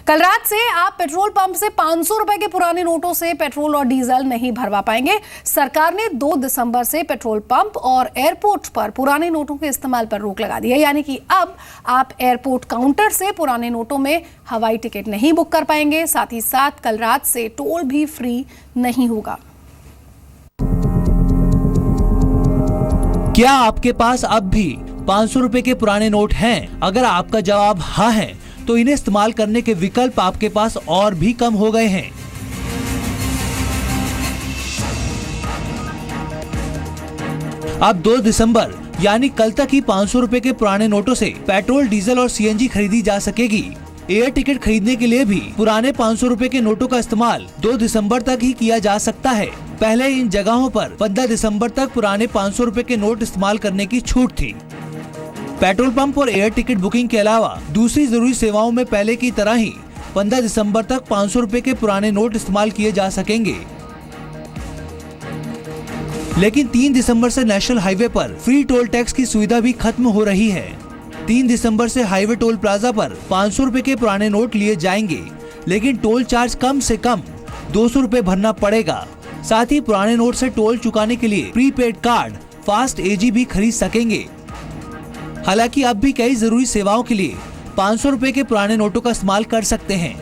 कल रात से आप पेट्रोल पंप से 500 रुपए के पुराने नोटों से पेट्रोल और डीजल नहीं भरवा पाएंगे। सरकार ने 2 दिसंबर से पेट्रोल पंप और एयरपोर्ट पर पुराने नोटों के इस्तेमाल पर रोक लगा दी है। यानी कि अब आप एयरपोर्ट काउंटर से पुराने नोटों में हवाई टिकट नहीं बुक कर पाएंगे। साथ ही साथ कल रात से टोल भी फ्री नहीं होगा। क्या आपके पास अब भी 500 रुपए के पुराने नोट हैं? अगर आपका जवाब हाँ है तो इन्हें इस्तेमाल करने के विकल्प आपके पास और भी कम हो गए हैं। अब 2 दिसंबर यानी कल तक ही 500 रुपए के पुराने नोटों से पेट्रोल, डीजल और सीएनजी खरीदी जा सकेगी। एयर टिकट खरीदने के लिए भी पुराने 500 रुपए के नोटों का इस्तेमाल 2 दिसंबर तक ही किया जा सकता है। पहले इन जगहों पर 15 दिसंबर तक पुराने 500 रुपए के नोट इस्तेमाल करने की छूट थी। पेट्रोल पंप और एयर टिकट बुकिंग के अलावा दूसरी जरूरी सेवाओं में पहले की तरह ही 15 दिसंबर तक 500 रुपए के पुराने नोट इस्तेमाल किए जा सकेंगे। लेकिन 3 दिसंबर से नेशनल हाईवे पर फ्री टोल टैक्स की सुविधा भी खत्म हो रही है। 3 दिसंबर से हाईवे टोल प्लाजा पर 500 रुपए के पुराने नोट लिए जाएंगे, लेकिन टोल चार्ज कम से कम 200 रुपए भरना पड़ेगा। साथ ही पुराने नोट से टोल चुकाने के लिए प्रीपेड कार्ड, फास्ट एजी भी खरीद सकेंगे। हालांकि अब भी कई जरूरी सेवाओं के लिए 500 रुपए के पुराने नोटों का इस्तेमाल कर सकते हैं।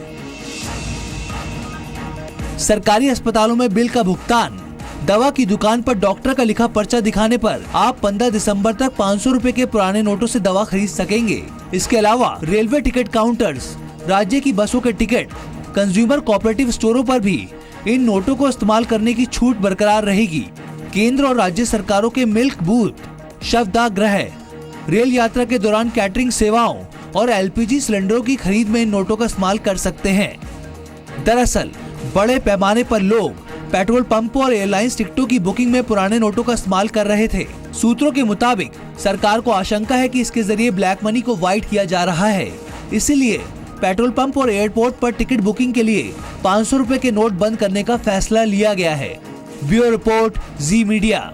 सरकारी अस्पतालों में बिल का भुगतान, दवा की दुकान पर डॉक्टर का लिखा पर्चा दिखाने पर आप 15 दिसंबर तक 500 रुपए के पुराने नोटों से दवा खरीद सकेंगे। इसके अलावा रेलवे टिकट काउंटर्स, राज्य की बसों के टिकट, कंज्यूमर कोऑपरेटिव स्टोरों पर भी इन नोटों को इस्तेमाल करने की छूट बरकरार रहेगी। केंद्र और राज्य सरकारों के मिल्क बूथ, शवदाह, रेल यात्रा के दौरान कैटरिंग सेवाओं और एलपीजी सिलेंडरों की खरीद में इन नोटों का इस्तेमाल कर सकते हैं। दरअसल बड़े पैमाने पर लोग पेट्रोल पंप और एयरलाइंस टिकटों की बुकिंग में पुराने नोटों का इस्तेमाल कर रहे थे। सूत्रों के मुताबिक सरकार को आशंका है कि इसके जरिए ब्लैक मनी को व्हाइट किया जा रहा है। इसीलिए पेट्रोल पंप और एयरपोर्ट पर टिकट बुकिंग के लिए 500 रुपए के नोट बंद करने का फैसला लिया गया है। ब्यूरो रिपोर्ट, जी मीडिया।